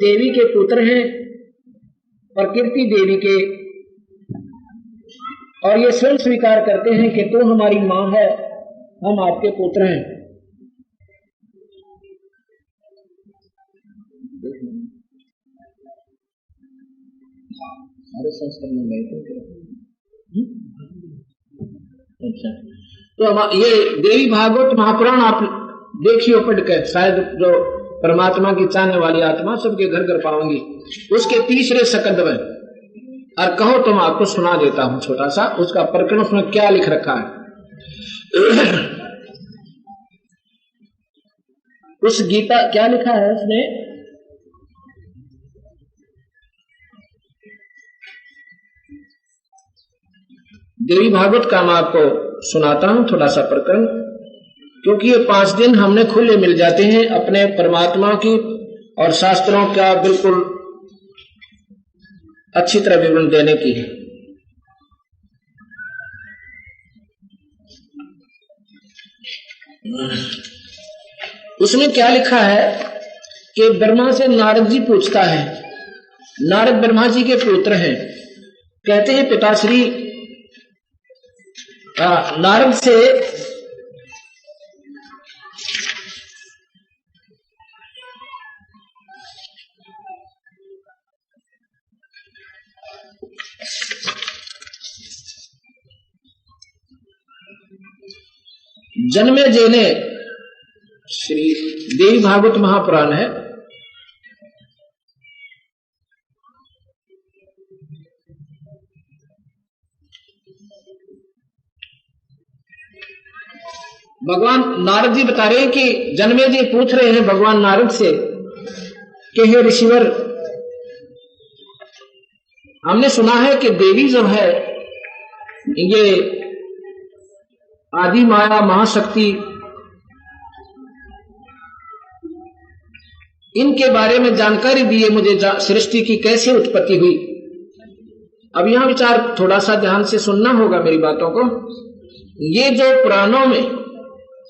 देवी के पुत्र हैं, प्रकृति देवी के, और ये स्वयं स्वीकार करते हैं कि तू हमारी माँ है, हम आपके पुत्र हैं। सारे संस्कार में गए थे। अच्छा, तो ये देवी भागवत महापुराण आप देखियो पढ़ कर, शायद जो परमात्मा की चाहने वाली आत्मा सबके घर घर पाऊंगी। उसके तीसरे सकंद में, और कहो तो मैं आपको सुना देता हूं छोटा सा उसका प्रकरण, उसमें क्या लिख रखा है। उस गीता क्या लिखा है उसने, देवी भागवत का मैं आपको सुनाता हूं थोड़ा सा प्रकरण, क्योंकि ये 5 दिन हमने खुले मिल जाते हैं अपने परमात्मा की और शास्त्रों का बिल्कुल अच्छी तरह विवरण देने की है। उसमें क्या लिखा है कि ब्रह्मा से नारद जी पूछता है, नारद ब्रह्मा जी के पुत्र हैं, कहते हैं पिताश्री नारद से जन्मेजय ने, श्री देवी भागवत महापुराण है, भगवान नारद जी बता रहे हैं कि जन्मेजय पूछ रहे हैं भगवान नारद से कि हे ऋषिवर, हमने सुना है कि देवी जो है ये आदि माया महाशक्ति, इनके बारे में जानकारी दिए मुझे, सृष्टि की कैसे उत्पत्ति हुई। अब यहां विचार थोड़ा सा ध्यान से सुनना होगा मेरी बातों को। ये जो पुराणों में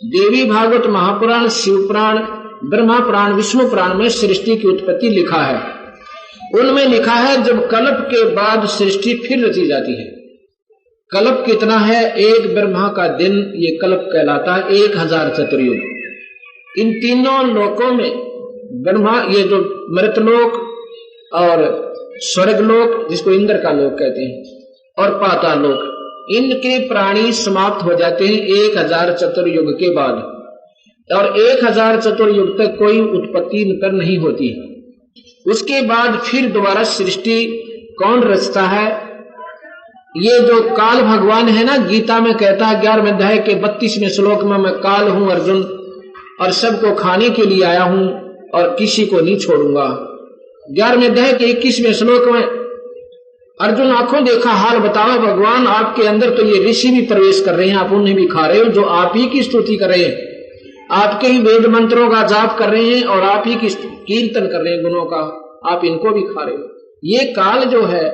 देवी भागवत महापुराण, शिव पुराण, ब्रह्मा पुराण, विष्णु पुराण में सृष्टि की उत्पत्ति लिखा है, उनमें लिखा है जब कल्प के बाद सृष्टि फिर रची जाती है। कल्प कितना है, एक ब्रह्मा का दिन, ये कल्प कहलाता है, 1000 चतुर्युग। इन तीनों लोकों में ब्रह्मा, ये जो मृतलोक और स्वर्गलोक जिसको इंद्र का लोक कहते हैं, और पाताल लोक, इनके प्राणी समाप्त हो जाते हैं 1000 चतुर्युग के बाद, और 1000 चतुर्युग तक कोई उत्पत्ति इनकर नहीं होती। उसके बाद फिर दोबारा सृष्टि कौन रचता है, ये जो काल भगवान है ना, गीता में कहता है 11वें अध्याय के 32वें श्लोक में, मैं काल हूं अर्जुन, और सबको खाने के लिए आया हूं और किसी को नहीं छोड़ूंगा। 11वें अध्याय के 21वें श्लोक में अर्जुन आंखों देखा हाल बताओ भगवान, आपके अंदर तो ये ऋषि भी प्रवेश कर रहे हैं, आप उन्हें भी खा रहे हो, जो आप ही की स्तुति कर रहे हैं, आपके ही वेद मंत्रों का जाप कर रहे हैं और आप ही की कीर्तन कर रहे हैं गुणों का, आप इनको भी खा रहे हो। ये काल जो है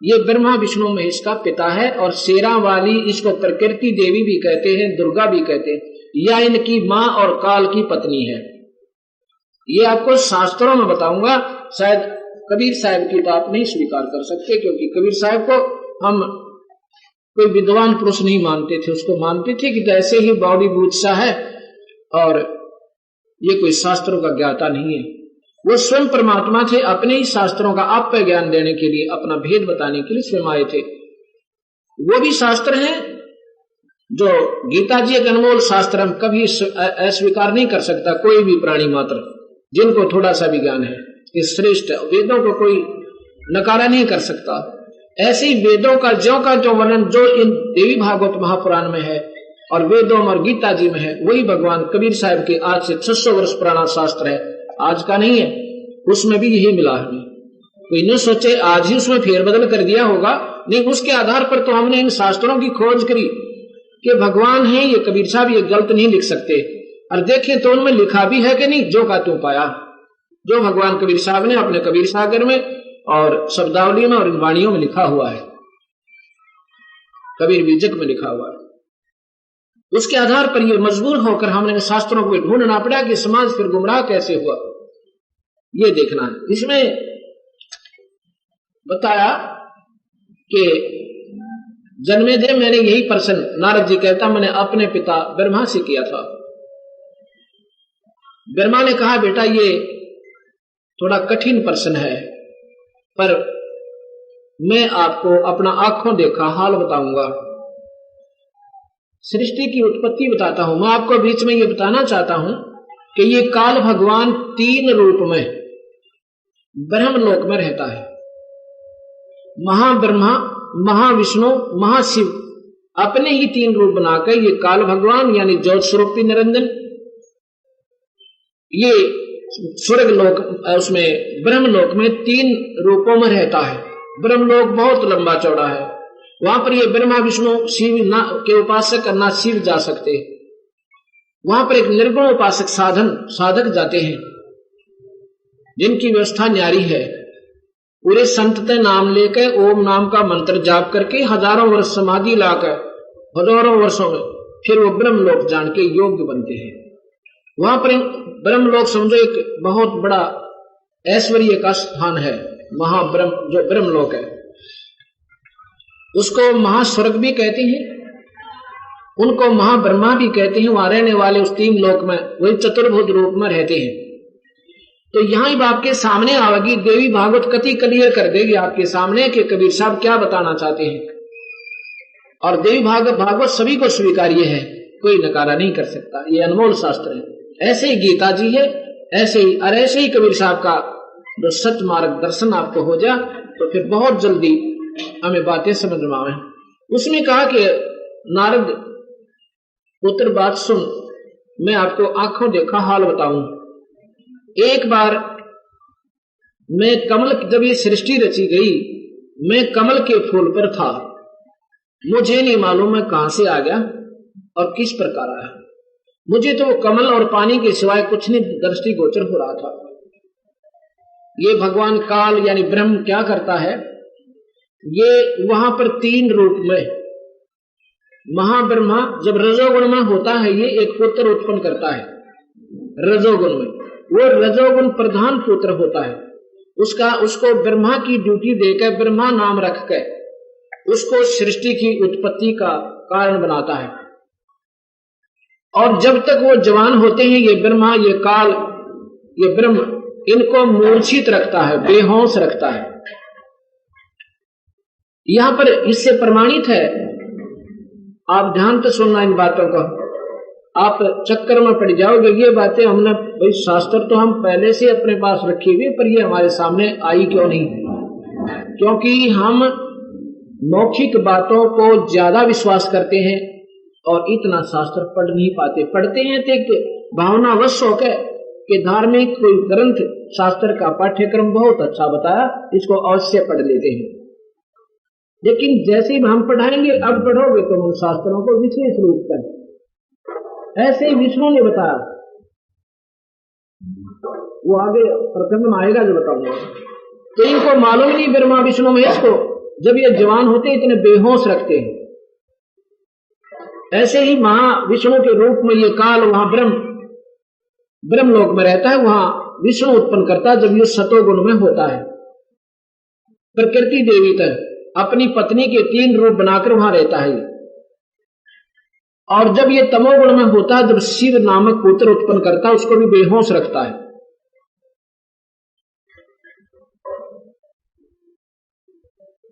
ये ब्रह्मा विष्णु महेश का पिता है, और शेरा वाली, इसको प्रकृति देवी भी कहते हैं, दुर्गा भी कहते हैं, या इनकी मां और काल की पत्नी है। ये आपको शास्त्रों में बताऊंगा। शायद कबीर साहब की बात नहीं स्वीकार कर सकते, क्योंकि कबीर साहब को हम कोई विद्वान पुरुष नहीं मानते थे, उसको मानते थे कि ऐसे ही बॉडी बूथ सा है और ये कोई शास्त्रों का ज्ञाता नहीं है। वो स्वयं परमात्मा थे, अपने ही शास्त्रों का आप ज्ञान देने के लिए, अपना भेद बताने के लिए स्वयं आए थे। वो भी शास्त्र हैं जो गीता जी एक अनमोल शास्त्र, हम कभी अस्वीकार नहीं कर सकता कोई भी प्राणी मात्र जिनको थोड़ा सा भी ज्ञान है, इस श्रेष्ठ वेदों को कोई नकारा नहीं कर सकता। ऐसे ही वेदों का ज्यों का जो वर्णन जो इन देवी भागवत महापुराण में है और वेदों और गीता जी में है, वही भगवान कबीर साहब के आज से 600 वर्ष पुराना शास्त्र है, आज का नहीं है। उसमें भी यही मिला है, कोई न सोचे आज ही उसमें फेरबदल कर दिया होगा, नहीं, उसके आधार पर तो हमने इन शास्त्रों की खोज करी कि भगवान है, ये कबीर साहब ये गलत नहीं लिख सकते, और देखें तो उनमें लिखा भी है कि नहीं, जो का तू पाया, जो भगवान कबीर साहब ने अपने कबीर सागर में और शब्दावली में और इन वाणियों में लिखा हुआ है, कबीर बीजक में लिखा हुआ है। उसके आधार पर ये मजबूर होकर हमने शास्त्रों को ढूंढना पड़ा कि समाज फिर गुमराह कैसे हुआ। ये देखना है। इसमें बताया कि जन्मेजय मैंने यही प्रश्न, नारद जी कहता, मैंने अपने पिता ब्रह्मा से किया था। ब्रह्मा ने कहा बेटा ये थोड़ा कठिन प्रश्न है, पर मैं आपको अपना आंखों देखा हाल बताऊंगा, सृष्टि की उत्पत्ति बताता हूं। मैं आपको बीच में ये बताना चाहता हूं कि ये काल भगवान 3 रूप में ब्रह्मलोक में रहता है। महाब्रह्मा, महाविष्णु, महाशिव, अपने ही 3 रूप बनाकर ये काल भगवान यानी ज्योत स्वरूपी निरंजन, ये स्वर्ग लोक उसमें ब्रह्मलोक में 3 रूपों में रहता है। ब्रह्मलोक बहुत लंबा चौड़ा है, वहां पर ये ब्रह्मा विष्णु शिव के उपासक ना शिव जा सकते, वहां पर एक निर्गुण उपासक साधक जाते हैं, जिनकी व्यवस्था न्यारी है। पूरे संतते नाम लेकर ओम नाम का मंत्र जाप करके हजारों वर्ष समाधि लाकर हजारों वर्षों में फिर वो ब्रह्मलोक जान के योग्य बनते हैं। वहां पर ब्रह्मलोक समझो एक बहुत बड़ा ऐश्वर्य का स्थान है। महाब्रह्म जो ब्रह्मलोक है उसको महास्वर्ग भी कहते हैं, उनको महाब्रह्मा भी कहते हैं। वहां रहने वाले उस 3 लोक में वही चतुर्भुज रूप में रहते हैं। तो यहां ही आपके सामने आवेगी देवी भागवत कथी क्लियर कर देगी आपके सामने कि कबीर साहब क्या बताना चाहते हैं। और देवी भागवत सभी को स्वीकार्य है, कोई नकारा नहीं कर सकता, ये अनमोल शास्त्र है। ऐसे ही गीता जी है, ऐसे ही कबीर साहब का जो सत्य मार्ग दर्शन आपको हो जाए तो फिर बहुत जल्दी हमें बातें समझ में आवे। उसने कहा कि नारद पुत्र बात सुन, मैं आपको आंखों देखा हाल बताऊं। एक बार मैं कमल, जब ये सृष्टि रची गई, मैं कमल के फूल पर था, मुझे नहीं मालूम मैं कहां से आ गया और किस प्रकार आया। मुझे तो कमल और पानी के सिवाय कुछ नहीं दृष्टि गोचर हो रहा था। ये भगवान काल यानी ब्रह्म क्या करता है, ये वहां पर 3 रूप में, महाब्रह्मा जब रजोगुण में होता है ये एक पुत्र उत्पन्न करता है। रजोगुण में वो रजोगुण प्रधान पुत्र होता है, उसको ब्रह्मा की ड्यूटी देकर ब्रह्मा नाम रखकर उसको सृष्टि की उत्पत्ति का कारण बनाता है। और जब तक वो जवान होते हैं ये ब्रह्मा, ये काल, ये ब्रह्म इनको मूर्छित रखता है, बेहोश रखता है। यहां पर इससे प्रमाणित है, आप ध्यान से सुनना इन बातों को, आप चक्कर में पड़ जाओगे। ये बातें हमने भाई शास्त्र तो हम पहले से अपने पास रखी हुई, पर ये हमारे सामने आई क्यों नहीं? क्योंकि हम मौखिक बातों को ज्यादा विश्वास करते हैं और इतना शास्त्र पढ़ नहीं पाते। पढ़ते हैं तो भावनावश होकर कि धार्मिक कोई ग्रंथ शास्त्र का पाठ्यक्रम बहुत अच्छा बताया, इसको अवश्य पढ़ लेते हैं। लेकिन जैसे ही हम पढ़ाएंगे, अब पढ़ोगे तो उन शास्त्रों को विशेष रूप से ऐसे ही विष्णु ने बताया, वो आगे प्रकरण में आएगा जो बताऊंगा। तो इनको मालूम नहीं ब्रह्मा विष्णु महेश को, जब ये जवान होते इतने बेहोश रखते हैं। ऐसे ही महाविष्णु के रूप में ये काल वहां ब्रह्मलोक में रहता है, वहां विष्णु उत्पन्न करता है जब ये सतोगुण में होता है। प्रकृति देवी तक अपनी पत्नी के 3 रूप बनाकर वहां रहता है। और जब ये तमोगुण में होता है, जब शिव नामक पुत्र उत्पन्न करता है, उसको भी बेहोश रखता है।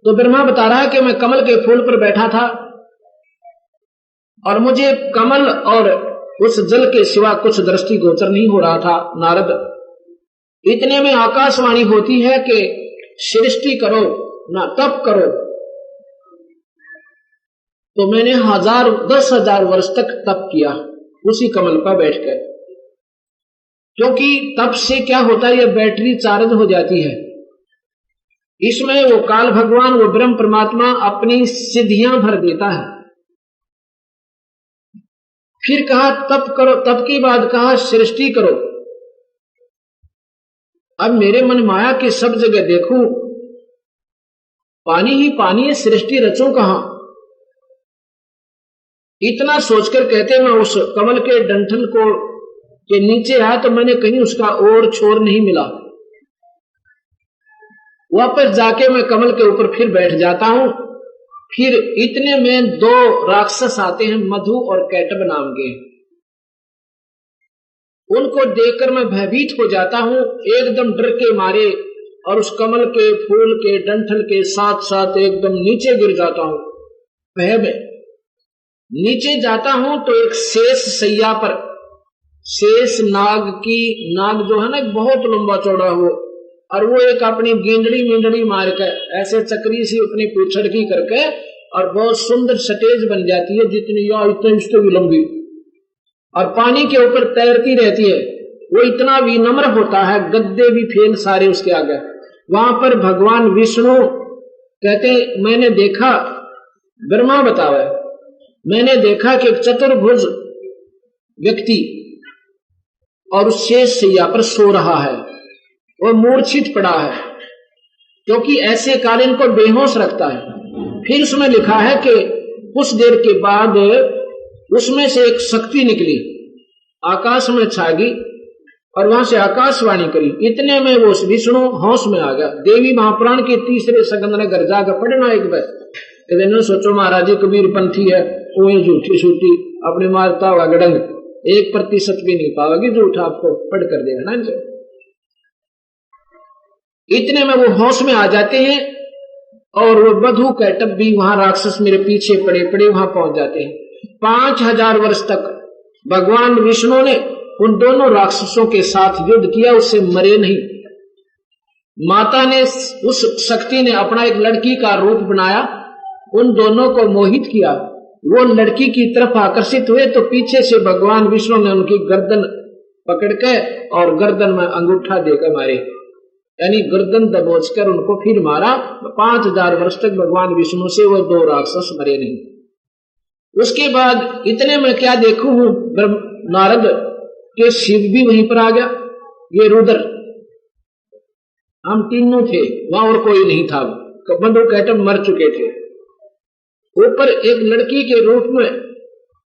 तो ब्रह्मा बता रहा है कि मैं कमल के फूल पर बैठा था और मुझे कमल और उस जल के सिवा कुछ दृष्टि गोचर नहीं हो रहा था। नारद, इतने में आकाशवाणी होती है कि सृष्टि करो ना तप करो। तो मैंने 10,000 वर्ष तक तप किया उसी कमल पर बैठकर, क्योंकि तप से क्या होता है, ये बैटरी चार्ज हो जाती है। इसमें वो काल भगवान, वो ब्रह्म परमात्मा अपनी सिद्धियां भर देता है। फिर कहा तप करो, तप की बात कहा सृष्टि करो। अब मेरे मन माया के सब जगह देखूं, पानी ही पानी है, सृष्टि रचूं कहां? इतना सोचकर कहते मैं उस कमल के डंठल के नीचे आया तो मैंने कहीं उसका और छोर नहीं मिला। वापस जाके मैं कमल के ऊपर फिर बैठ जाता हूं। फिर इतने में 2 राक्षस आते हैं, मधु और कैटब नाम के। उनको देखकर मैं भयभीत हो जाता हूं, एकदम डर के मारे, और उस कमल के फूल के डंठल के साथ साथ एकदम नीचे गिर जाता हूं। भय में नीचे जाता हूं तो एक शेष सैया पर, शेष नाग की, नाग जो है ना बहुत लंबा चौड़ा हो, और वो एक अपनी गेंदड़ी मेंदड़ी मार कर ऐसे चक्री सी अपनी पूछड़ की करके, और बहुत सुंदर स्टेज बन जाती है, जितनी या इतनी उससे भी लंबी, और पानी के ऊपर तैरती रहती है। वो इतना विनम्र होता है, गद्दे भी फेल सारे उसके आगे। वहां पर भगवान विष्णु कहते, मैंने देखा, ब्रह्मा बतावे, मैंने देखा कि एक चतुर्भुज व्यक्ति और उस शेष सैया पर सो रहा है, वो मूर्छित पड़ा है, क्योंकि ऐसे कालीन को बेहोश रखता है। फिर उसमें लिखा है कि कुछ देर के बाद उसमें से एक शक्ति निकली, आकाश में छागी, और वहां से आकाशवाणी करी। इतने में वो विष्णु होश में आ गया। देवी महापुराण के 3 सगंध ने घर जाकर पढ़ना एक बार, सोचो महाराज जी कबीर पंथी है, वो झूठी छूटी अपने मारता होगा गड़ंग, 1% भी नहीं पाओगे झूठा, आपको पढ़ कर देगा ना इनसे। इतने में वो होश में आ जाते हैं, और वो मधु कैटब भी वहां राक्षस मेरे पीछे पड़े पड़े वहां पहुंच जाते हैं। 5000 वर्ष तक भगवान विष्णु ने उन दोनों राक्षसों के साथ युद्ध किया, उससे मरे नहीं। माता ने, उस शक्ति ने अपना एक लड़की का रूप बनाया, उन दोनों को मोहित किया। वो लड़की की तरफ आकर्षित हुए तो पीछे से भगवान विष्णु ने उनकी गर्दन पकड़ के और गर्दन में अंगूठा देकर मारे, यानी गर्दन दबोचकर उनको फिर मारा। 5000 वर्ष तक भगवान विष्णु से वो 2 राक्षस मरे नहीं। उसके बाद इतने में क्या देखूं, नारद के शिव भी वहीं पर आ गया, ये रुद्र, हम तीनों थे वहां और कोई नहीं था। मधु कैटब मर चुके थे। ऊपर एक लड़की के रूप में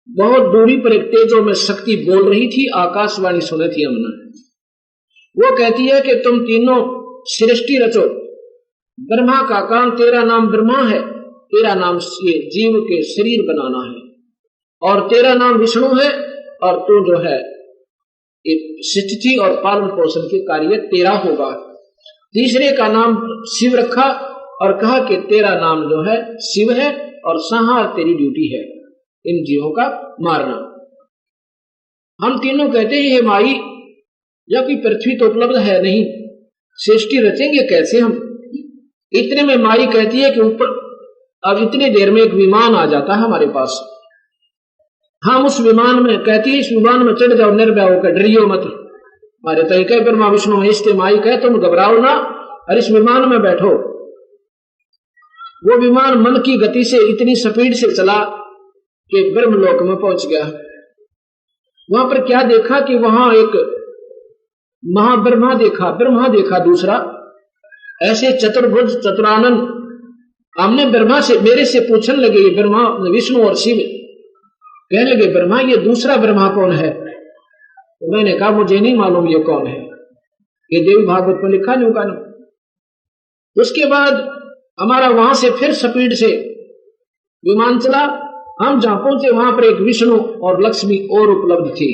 बहुत दूरी पर एक तेजो में शक्ति बोल रही थी, आकाशवाणी सुनी थी हमने। वो कहती है कि तुम तीनों सृष्टि रचो, ब्रह्मा का काम, तेरा नाम ब्रह्मा है, तेरा नाम ये जीव के शरीर बनाना है, और तेरा नाम विष्णु है, और तू जो है सृष्टि और पालन पोषण के कार्य तेरा होगा। तीसरे का नाम शिव रखा और कहा कि तेरा नाम जो है शिव है, और संहार तेरी ड्यूटी है, इन जीवों का मारना। हम तीनों कहते हैं हे माई, या कोई पृथ्वी तो उपलब्ध है नहीं, सृष्टि रचेंगे कैसे हम। इतने में माई कहती है कि ऊपर अब इतनी देर में एक विमान आ जाता है हमारे पास, हम उस विमान में, कहती है इस विमान में चढ़ जाओ, निर्भय होकर, डरियो मत। हमारे तरीके ब्रह्मा विष्णु महेश माई कहे तुम घबराओ ना, और इस विमान में बैठो। वो विमान मन की गति से इतनी स्पीड से चला कि ब्रह्मलोक में पहुंच गया। वहां पर क्या देखा कि वहां एक महाब्रह्मा देखा, ब्रह्मा देखा दूसरा, ऐसे चतुर्भुज चतुरानन। हमने ब्रह्मा से, मेरे से पूछने लगे ब्रह्मा विष्णु और शिव, कहने लगे ब्रह्मा ये दूसरा ब्रह्मा कौन है। तो मैंने कहा मुझे नहीं मालूम ये कौन है, ये देवी भागवत में लिखा नहीं होगा। उसके बाद हमारा वहां से फिर स्पीड से विमान चला। हम जहां पहुंचे वहां पर एक विष्णु और लक्ष्मी और उपलब्ध थी।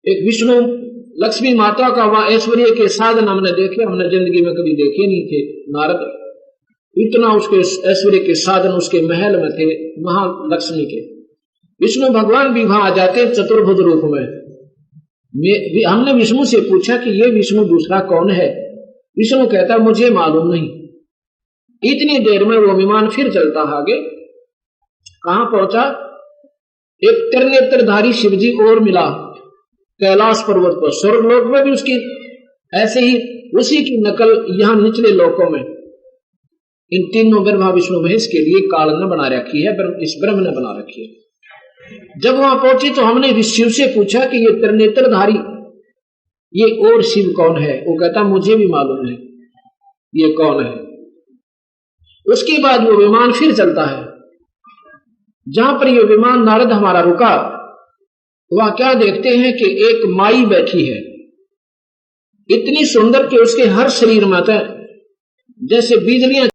एक विष्णु लक्ष्मी माता का वहां ऐश्वर्य के साधन हमने देखे, हमने जिंदगी में कभी देखे नहीं थे। नारद इतना उसके ऐश्वर्य के साधन उसके महल में थे, महालक्ष्मी के। विष्णु भगवान भी वहां आ जाते चतुर्भुज रूप में। हमने विष्णु से पूछा कि ये विष्णु दूसरा कौन है। विष्णु कहता मुझे मालूम नहीं। इतनी देर में वो विमान फिर चलता आगे, कहां पहुंचा, एक त्रिनेत्रधारी शिवजी और मिला कैलाश पर्वत पर। स्वर्गलोक में भी उसकी ऐसे ही उसी की नकल यहां निचले लोकों में इन तीनों ब्रह्मा विष्णु महेश के लिए काल ने बना रखी है, इस ब्रह्म ने बना रखी है। जब वहां पहुंची तो हमने शिव से पूछा कि ये त्रिनेत्रधारी ये और शिव कौन है। वो कहता मुझे भी मालूम नहीं ये कौन है। उसके बाद वो विमान फिर चलता है। जहां पर ये विमान नारद हमारा रुका, वहां क्या देखते हैं कि एक माई बैठी है, इतनी सुंदर कि उसके हर शरीर में जैसे बिजलियां